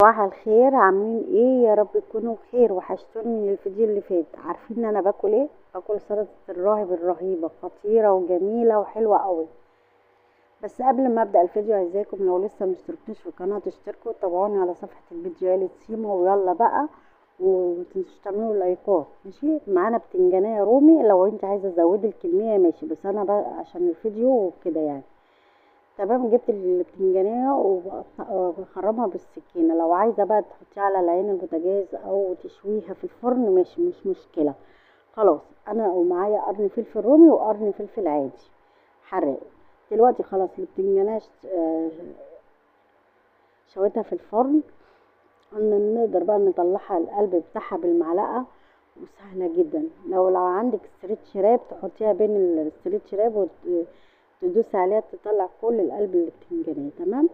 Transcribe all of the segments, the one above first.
صباح الخير، عاملين ايه؟ يا رب تكونوا بخير. وحشتوني من الفيديو اللي فات. عارفين ان انا باكل ايه؟ باكل سلطه الراهب الرهيبه، خطيره وجميله وحلوه قوي. بس قبل ما ابدا الفيديو، عايزاكم لو لسه مشتركتوش في القناه تشتركوا وتابعوني على صفحه الفيديو آلة سيما. ويلا بقى، ومتنسوش تعملوا لايكات. ماشي؟ معانا بتنجانيه رومي، لو انت عايزه تزودي الكميه ماشي، بس انا بقى عشان الفيديو وكده يعني. تمام. جبت البتنجانية وبخرمها بالسكينة. لو عايزة بقى تحطيها على العين البوتاجاز او تشويها في الفرن ماشي، مش مشكلة. خلاص، انا ومعايا قرن فلفل رومي وقرن فلفل عادي حراق. دلوقتي خلاص البتنجانية شويتها في الفرن. نقدر بقى نطلعها القلب بتاعها بالمعلقة، وسهلة جدا. لو عندك ستريتش راب تحطيها بين الستريتش راب وتدوسي عليها تطلع كل القلب اللي بتنجانية. تمام.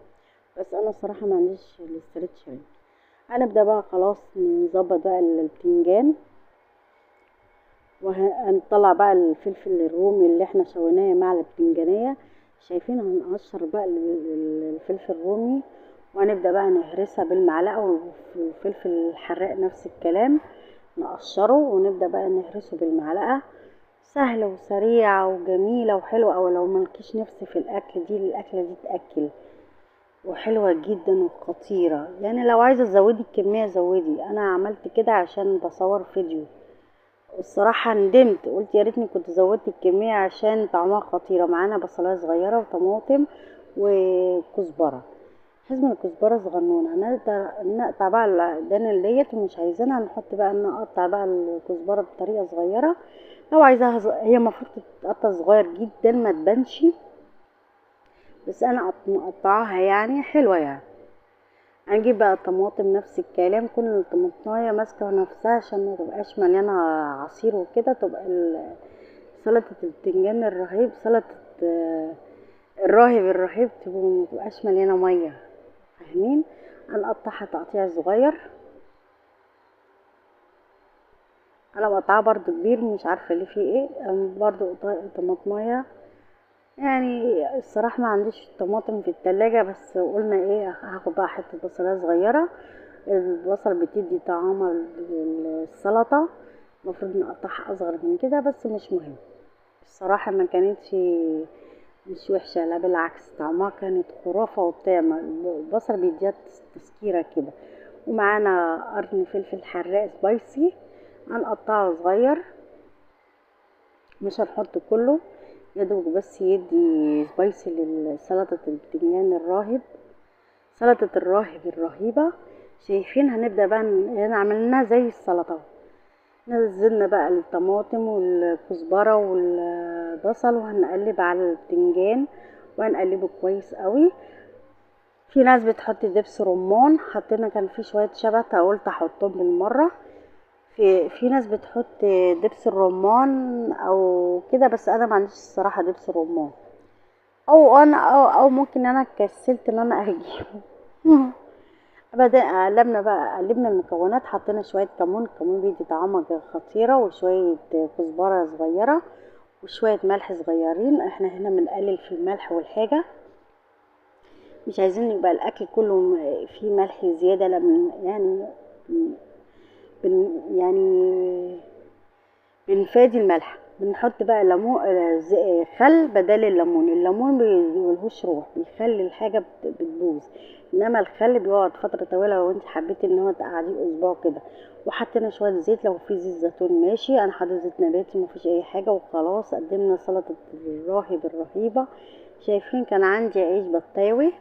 بس انا الصراحة ما عنديش الستريتش راب. هنبدأ بقى خلاص نظبط بقى البتنجان، وهنطلع بقى الفلفل الرومي اللي احنا شويناه مع البتنجانية. شايفين؟ هنقشر بقى الفلفل الرومي، وهنبدأ بقى نهرسها بالمعلقة. والفلفل الحراق نفس الكلام، نقشره ونبدأ بقى نهرسه بالمعلقة. سهلة وسريعة وجميلة وحلوة. او لو ملكيش نفس في الأكلة دي تأكل، وحلوة جدا وخطيرة. يعني لو عايزة تزودي الكمية زودي. انا عملت كده عشان بصور فيديو، والصراحة ندمت، قلت يا ريتني كنت زودت الكمية عشان طعمها خطيرة. معانا بصلاية صغيرة وطماطم وكزبرة. حزمة الكزبرة صغنونة. نقطع بقى الدانة ديت، ومش عايزينها نحط بقى، نقطع بقى الكزبرة بطريقة صغيرة. لو عايزاها هي المفروض تتقطع صغير جدا ما تبانش، بس انا مقطعاها يعني حلوة يعني. هنجيب بقى الطماطم نفس الكلام، كل الطماطمايه ماسكه نفسها عشان ما تبقاش مليانه عصير وكده. تبقى سلطه البتنجان الرهيب، سلطه الراهب الرهيب، ما تبقاش مليانه ميه. فاهمين؟ هنقطعها تقطيع صغير. انا مقطعه برضو كبير، مش عارفه ليه في ايه. برضو طماطمايه يعني. الصراحه ما عنديش طماطم في التلاجة، بس قلنا ايه، هاخد بقى حته بصلايه صغيره. البصل بتدي طعامة للسلطة. المفروض نقطعها اصغر من كده، بس مش مهم. الصراحة ما كانتش مش وحشة، لا بالعكس، طعمها كانت خرافة وبتعمل. البصل بيديها تسكيرة كده. ومعانا قرن فلفل حراق سبايسي، هنقطعه صغير، مش هنحط كله، يدوب بس يدي سبايسي لسلطة البتنجان الراهب، سلطة الراهب الرهيبة. شايفين؟ هنبدأ بقى هنا عملناها زي السلطة. نزلنا بقى الطماطم والكزبرة والبصل، وهنقلب على البتنجان وهنقلبه كويس قوي. في ناس بتحط دبس رمان، حطينا كان في شوية شبت قلت احطهم بالمرة. في ناس بتحط دبس الرمان او كده، بس انا ما عنديش الصراحة دبس الرمان. او ممكن انا كسلت ان انا اجيبه. ابدا. قلبنا المكونات، حطينا شويه كمون. الكمون بيدي طعامه خطيره، وشويه كزبره صغيره، وشويه ملح صغيرين. احنا هنا بنقلل في الملح والحاجه، مش عايزين يبقى الاكل كله فيه ملح زياده. لا يعني يعني بنفادي الملح. بنحط بقى ليمون، خل بدل الليمون. الليمون ملهوش روح، بيخلي الحاجه بتبوظ، انما الخل بيقعد فتره طويله لو انت حبيتي ان هو تقعديه اسبوع كده. وحطينا شويه زيت، لو في زيت زيتون ماشي، انا حاطه زيت نباتي مفيش اي حاجه. وخلاص قدمنا سلطه الراهب الرهيبه. شايفين؟ كان عندي عيش بطاوي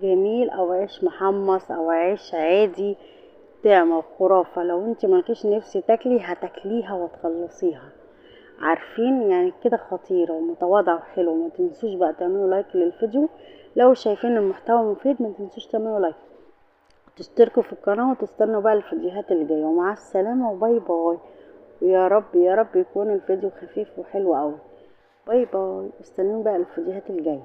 جميل، او عيش محمص، او عيش عادي، طعمة خرافة. لو انت مالكيش نفسي تاكلي هتاكليها وتخلصيها. عارفين يعني كده؟ خطيرة ومتواضعة وحلوة. ما تنسوش بقى تعملوا لايك للفيديو. لو شايفين المحتوى مفيد ما تنسوش تعملوا لايك، تشتركوا في القناة، وتستنوا بقى الفيديوهات اللي جاية. ومع السلامة وباي باي. ويا رب يا رب يكون الفيديو خفيف وحلو قوي. باي باي. استنوا بقى الفيديوهات اللي جاية.